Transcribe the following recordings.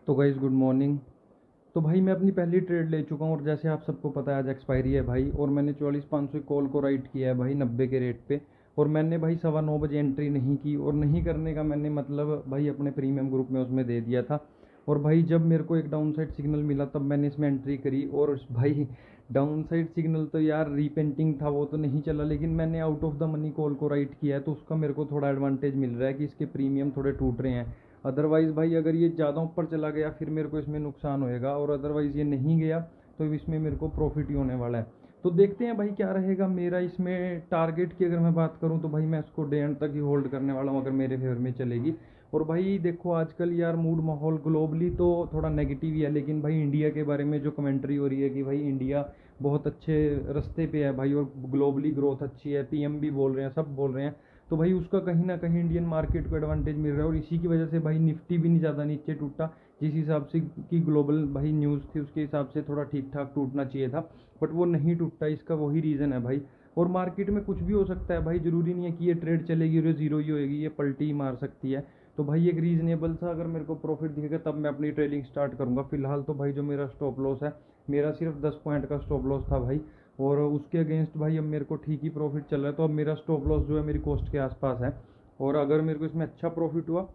तो guys good morning. तो भाई मैं अपनी पहली ट्रेड ले चुका हूँ और जैसे आप सबको पता है आज एक्सपायरी है भाई, और मैंने 44,500 कॉल को राइट किया है भाई 90 के रेट पे। और मैंने भाई 9:15 बजे एंट्री नहीं की, और नहीं करने का मैंने मतलब भाई अपने प्रीमियम ग्रुप में उसमें दे दिया था। और भाई जब मेरे को एक डाउन साइड सिग्नल मिला तब मैंने इसमें एंट्री करी, और भाई डाउन साइड सिग्नल तो यार रीपेंटिंग था, वो तो नहीं चला, लेकिन मैंने out of the money call को राइट किया है तो उसका मेरे को थोड़ा एडवांटेज मिल रहा है कि इसके प्रीमियम थोड़े टूट रहे हैं। अदरवाइज़ भाई अगर ये ज़्यादा ऊपर चला गया फिर मेरे को इसमें नुकसान होएगा, और अदरवाइज़ ये नहीं गया तो इसमें मेरे को प्रॉफिट ही होने वाला है। तो देखते हैं भाई क्या रहेगा मेरा इसमें टारगेट की। अगर मैं बात करूं तो भाई मैं इसको डे एंड तक ही होल्ड करने वाला हूं अगर मेरे फेवर में चलेगी। और भाई देखो आजकल यार मूड माहौल ग्लोबली तो थोड़ा नेगेटिव ही है, लेकिन भाई इंडिया के बारे में जो कमेंट्री हो रही है कि भाई इंडिया बहुत अच्छे रास्ते पे है भाई, और ग्लोबली ग्रोथ अच्छी है, पीएम भी बोल रहे हैं, सब बोल रहे हैं। तो भाई उसका कहीं ना कहीं इंडियन मार्केट को एडवांटेज मिल रहा है, और इसी की वजह से भाई निफ्टी भी नहीं ज़्यादा नीचे टूटा। जिस हिसाब से की ग्लोबल भाई न्यूज़ थी उसके हिसाब से थोड़ा ठीक ठाक टूटना चाहिए था, बट वो नहीं टूटा। इसका वही रीज़न है भाई। और मार्केट में कुछ भी हो सकता है भाई, ज़रूरी नहीं है कि ये ट्रेड चलेगी और ये ज़ीरो ही होएगी, ये पलटी ही मार सकती है। तो भाई एक रीज़नेबल सा अगर मेरे को प्रॉफिट दिखेगा तब मैं अपनी ट्रेडिंग स्टार्ट करूँगा। फिलहाल तो भाई जो मेरा स्टॉप लॉस है, मेरा सिर्फ 10 पॉइंट का स्टॉप लॉस था भाई, और उसके अगेंस्ट भाई अब मेरे को ठीक ही प्रॉफिट चल रहा है। तो अब मेरा स्टॉप लॉस जो है मेरी कॉस्ट के आसपास है, और अगर मेरे को इसमें अच्छा प्रॉफिट हुआ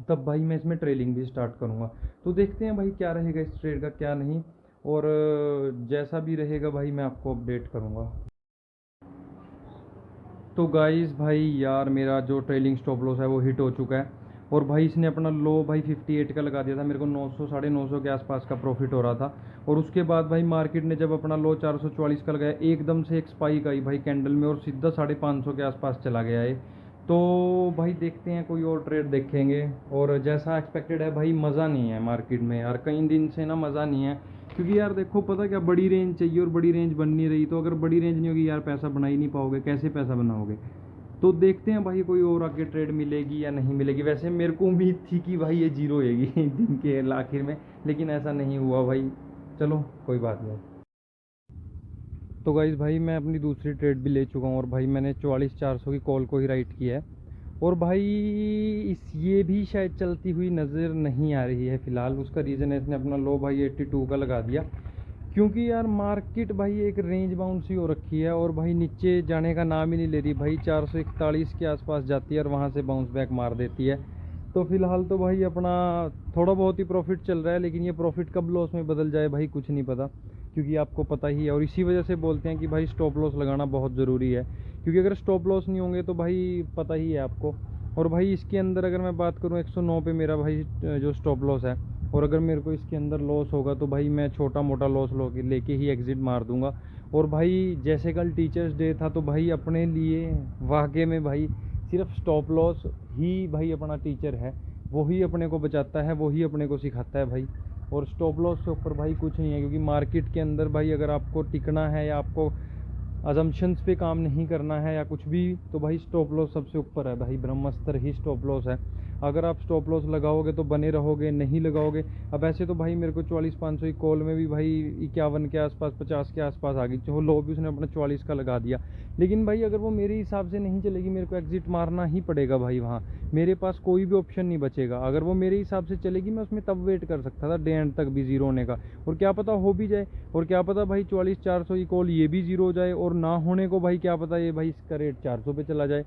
तब भाई मैं इसमें ट्रेडिंग भी स्टार्ट करूँगा। तो देखते हैं भाई क्या रहेगा इस ट्रेड का क्या नहीं, और जैसा भी रहेगा भाई मैं आपको अपडेट करूँगा। तो गाइस भाई यार मेरा जो ट्रेलिंग स्टॉप लॉस है वो हिट हो चुका है, और भाई इसने अपना लो भाई 58 का लगा दिया था। मेरे को 900 950 के आसपास का प्रॉफिट हो रहा था, और उसके बाद भाई मार्केट ने जब अपना लो 444 का लगाया एकदम से एक स्पाइक आई भाई कैंडल में, और सीधा 550 के आसपास चला गया है। तो भाई देखते हैं कोई और ट्रेड देखेंगे। और जैसा एक्सपेक्टेड है भाई मज़ा नहीं है मार्केट में यार, कई दिन से ना मज़ा नहीं है। क्योंकि यार देखो पता क्या, बड़ी रेंज चाहिए और बड़ी रेंज बन नहीं रही, तो अगर बड़ी रेंज नहीं होगी यार पैसा बना ही नहीं पाओगे, कैसे पैसा बनाओगे। तो देखते हैं भाई कोई और आगे ट्रेड मिलेगी या नहीं मिलेगी। वैसे मेरे को उम्मीद थी कि भाई ये जीरो होएगी दिन के आखिर में, लेकिन ऐसा नहीं हुआ भाई। चलो कोई बात नहीं। तो गाइज़ भाई मैं अपनी दूसरी ट्रेड भी ले चुका हूँ, और भाई मैंने 44,400 की कॉल को ही राइट किया है। और भाई ये भी शायद चलती हुई नज़र नहीं आ रही है फ़िलहाल। उसका रीज़न है इसने अपना लो भाई 82 का लगा दिया, क्योंकि यार मार्केट भाई एक रेंज बाउंड सी हो रखी है, और भाई नीचे जाने का नाम ही नहीं ले रही भाई। 441 के आसपास जाती है और वहाँ से बाउंस बैक मार देती है। तो फिलहाल तो भाई अपना थोड़ा बहुत ही प्रॉफिट चल रहा है, लेकिन ये प्रॉफिट कब लॉस में बदल जाए भाई कुछ नहीं पता, क्योंकि आपको पता ही है। और इसी वजह से बोलते हैं कि भाई स्टॉप लॉस लगाना बहुत ज़रूरी है, क्योंकि अगर स्टॉप लॉस नहीं होंगे तो भाई पता ही है आपको। और भाई इसके अंदर अगर मैं बात करूँ 109 पे मेरा भाई जो स्टॉप लॉस है, और अगर मेरे को इसके अंदर लॉस होगा तो भाई मैं छोटा मोटा लॉस लेके ही एग्ज़िट मार दूंगा। और भाई जैसे कल टीचर्स डे था, तो भाई अपने लिए वाकई में भाई सिर्फ स्टॉप लॉस ही भाई अपना टीचर है। वो ही अपने को बचाता है, वो ही अपने को सिखाता है भाई। और स्टॉप लॉस से ऊपर भाई कुछ नहीं है, क्योंकि मार्केट के अंदर भाई अगर आपको टिकना है या आपको अजम्पशंस पे काम नहीं करना है या कुछ भी, तो भाई स्टॉप लॉस सबसे ऊपर है भाई, ब्रह्मास्त्र ही स्टॉप लॉस है। अगर आप स्टॉप लॉस लगाओगे तो बने रहोगे, नहीं लगाओगे। अब ऐसे तो भाई मेरे को 44,500 की कॉल में भी भाई 51 के आसपास 50 के आसपास आ गई, जो लो भी उसने अपना 44 का लगा दिया। लेकिन भाई अगर वो मेरे हिसाब से नहीं चलेगी, मेरे को एग्जिट मारना ही पड़ेगा भाई। वहाँ मेरे पास कोई भी ऑप्शन नहीं बचेगा। अगर वो मेरे हिसाब से चलेगी मैं उसमें तब वेट कर सकता था डे एंड तक भी ज़ीरो होने का, और क्या पता हो भी जाए। और क्या पता भाई 44,400 की कॉल ये भी ज़ीरो हो जाए, और ना होने को भाई क्या पता ये भाई इसका रेट 400 पे चला जाए।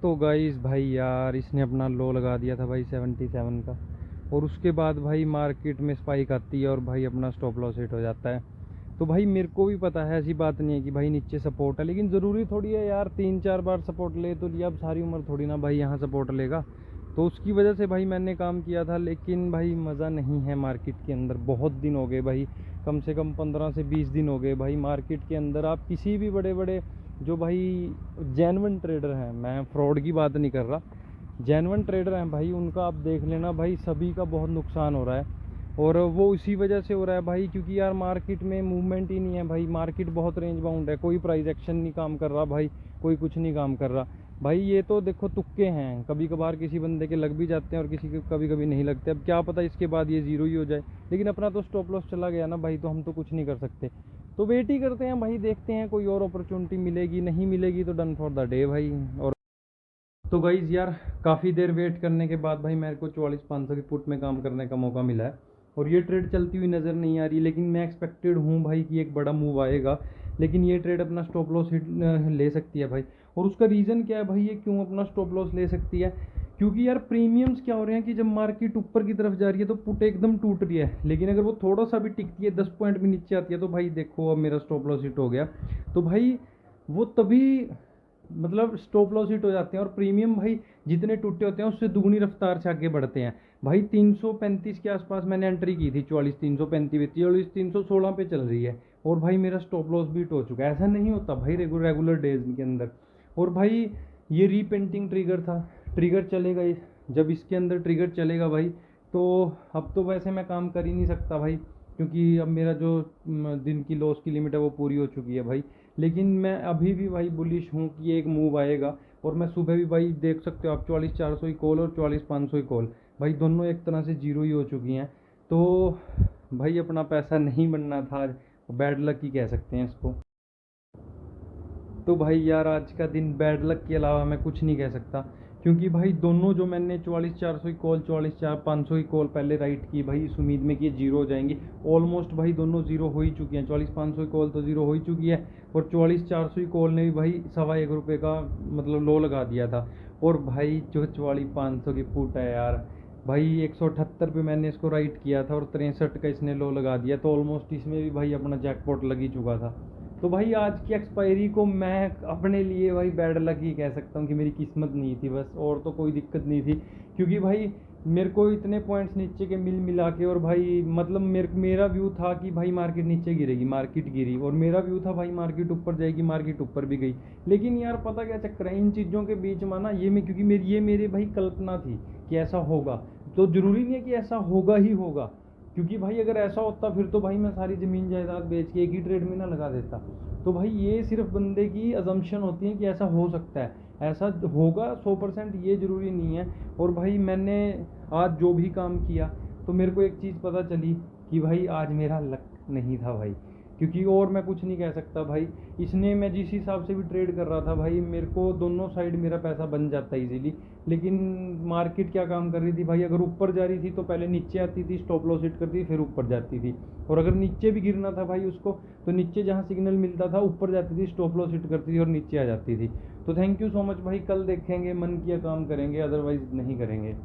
तो गाइस भाई यार इसने अपना लो लगा दिया था भाई 77 का, और उसके बाद भाई मार्केट में स्पाइक आती है और भाई अपना स्टॉप लॉस हिट हो जाता है। तो भाई मेरे को भी पता है, ऐसी बात नहीं है कि भाई नीचे सपोर्ट है, लेकिन ज़रूरी थोड़ी है यार 3-4 बार सपोर्ट ले तो लिया, अब सारी उम्र थोड़ी ना भाई यहाँ सपोर्ट लेगा। तो उसकी वजह से भाई मैंने काम किया था, लेकिन भाई मज़ा नहीं है मार्केट के अंदर। बहुत दिन हो गए भाई, कम से कम 15 से 20 दिन हो गए भाई मार्केट के अंदर। आप किसी भी बड़े बड़े जो भाई जेन्युइन ट्रेडर हैं, मैं फ्रॉड की बात नहीं कर रहा, जेन्युइन ट्रेडर हैं भाई, उनका आप देख लेना भाई, सभी का बहुत नुकसान हो रहा है। और वो इसी वजह से हो रहा है भाई, क्योंकि यार मार्केट में मूवमेंट ही नहीं है भाई। मार्केट बहुत रेंज बाउंड है, कोई प्राइस एक्शन नहीं काम कर रहा भाई, कोई कुछ नहीं काम कर रहा भाई। ये तो देखो तुक्के हैं, कभी कभार किसी बंदे के लग भी जाते हैं और किसी के कभी कभी नहीं लगते। अब क्या पता इसके बाद ये ज़ीरो ही हो जाए, लेकिन अपना तो स्टॉप लॉस चला गया ना भाई, तो हम तो कुछ नहीं कर सकते। तो वेट ही करते हैं भाई, देखते हैं कोई और अपॉर्चुनिटी मिलेगी, नहीं मिलेगी तो डन फॉर द डे भाई। और तो गाइज़ यार काफ़ी देर वेट करने के बाद भाई मेरे को 44,500 की पुट में काम करने का मौका मिला है, और ये ट्रेड चलती हुई नज़र नहीं आ रही, लेकिन मैं एक्सपेक्टेड हूँ भाई कि एक बड़ा मूव आएगा। लेकिन ये ट्रेड अपना स्टॉप लॉस हिट ले सकती है भाई। और उसका रीज़न क्या है भाई, ये क्यों अपना स्टॉप लॉस ले सकती है? क्योंकि यार प्रीमियम्स क्या हो रहे हैं कि जब मार्केट ऊपर की तरफ जा रही है तो पुट एकदम टूट रही है, लेकिन अगर वो थोड़ा सा भी टिकती है, 10 पॉइंट भी नीचे आती है, तो भाई देखो अब मेरा स्टॉप लॉस हिट हो गया। तो भाई वो तभी मतलब स्टॉप लॉस हिट हो जाते हैं, और प्रीमियम भाई जितने टूटे होते हैं उससे दुगनी रफ्तार से आगे बढ़ते हैं भाई। 335 के आसपास मैंने एंट्री की थी, 44,335, 44,316 पे चल रही है, और भाई मेरा स्टॉप लॉस भी हिट हो चुका है। ऐसा नहीं होता भाई रेगुलर डेज के अंदर। और भाई ये रीपेंटिंग ट्रिगर था, ट्रिगर चलेगा जब इसके अंदर ट्रिगर चलेगा भाई, तो अब तो वैसे मैं काम कर ही नहीं सकता भाई, क्योंकि अब मेरा जो दिन की लॉस की लिमिट है वो पूरी हो चुकी है भाई। लेकिन मैं अभी भी भाई बुलिश हूँ कि ये एक मूव आएगा। और मैं सुबह भी भाई देख सकते हो आप, 44,400 की कॉल और 44,500 की कॉल, भाई दोनों एक तरह से जीरो ही हो चुकी हैं। तो भाई अपना पैसा नहीं बनना था आज, बैड लक ही कह सकते हैं इसको। तो भाई यार आज का दिन बैड लक के अलावा मैं कुछ नहीं कह सकता, क्योंकि भाई दोनों जो मैंने 44,400 की कॉल, 44,500 की कॉल पहले राइट की भाई इस उम्मीद में कि ये जीरो हो जाएंगी, ऑलमोस्ट भाई दोनों जीरो हो ही चुकी हैं। 44,500 की कॉल तो जीरो हो ही चुकी है, और 44,400 की कॉल ने भी भाई ₹1.25 का मतलब लो लगा दिया था। और भाई जो 44,500 की पुट है यार, भाई 178 पे मैंने इसको राइट किया था और 63 का इसने लो लगा दिया, तो ऑलमोस्ट इसमें भी भाई अपना जैकपॉट लग ही चुका था। तो भाई आज की एक्सपायरी को मैं अपने लिए भाई बैड लक ही कह सकता हूँ कि मेरी किस्मत नहीं थी बस, और तो कोई दिक्कत नहीं थी। क्योंकि भाई मेरे को इतने पॉइंट्स नीचे के मिल मिला के, और भाई मतलब मेरा व्यू था कि भाई मार्केट नीचे गिरेगी, मार्केट गिरी, और मेरा व्यू था भाई मार्केट ऊपर जाएगी, मार्केट ऊपर भी गई। लेकिन यार पता क्या चक्कर है इन चीज़ों के बीच में ना, ये मैं क्योंकि ये मेरे भाई कल्पना थी कि ऐसा होगा, तो ज़रूरी नहीं है कि ऐसा होगा ही होगा। क्योंकि भाई अगर ऐसा होता फिर तो भाई मैं सारी ज़मीन जायदाद बेच के एक ही ट्रेड में ना लगा देता। तो भाई ये सिर्फ बंदे की अजम्पशन होती है कि ऐसा हो सकता है, ऐसा होगा 100% ये ज़रूरी नहीं है। और भाई मैंने आज जो भी काम किया, तो मेरे को एक चीज़ पता चली कि भाई आज मेरा लक नहीं था भाई, क्योंकि और मैं कुछ नहीं कह सकता भाई। इसने मैं जिस हिसाब से भी ट्रेड कर रहा था भाई, मेरे को दोनों साइड मेरा पैसा बन जाता इजीली। लेकिन मार्केट क्या काम कर रही थी भाई, अगर ऊपर जा रही थी तो पहले नीचे आती थी, स्टॉप लॉस हिट करती थी, फिर ऊपर जाती थी। और अगर नीचे भी गिरना था भाई उसको, तो नीचे जहाँ सिग्नल मिलता था ऊपर जाती थी, स्टॉप लॉस हिट करती थी और नीचे आ जाती थी। तो थैंक यू सो मच भाई, कल देखेंगे, मन किया काम करेंगे, अदरवाइज नहीं करेंगे।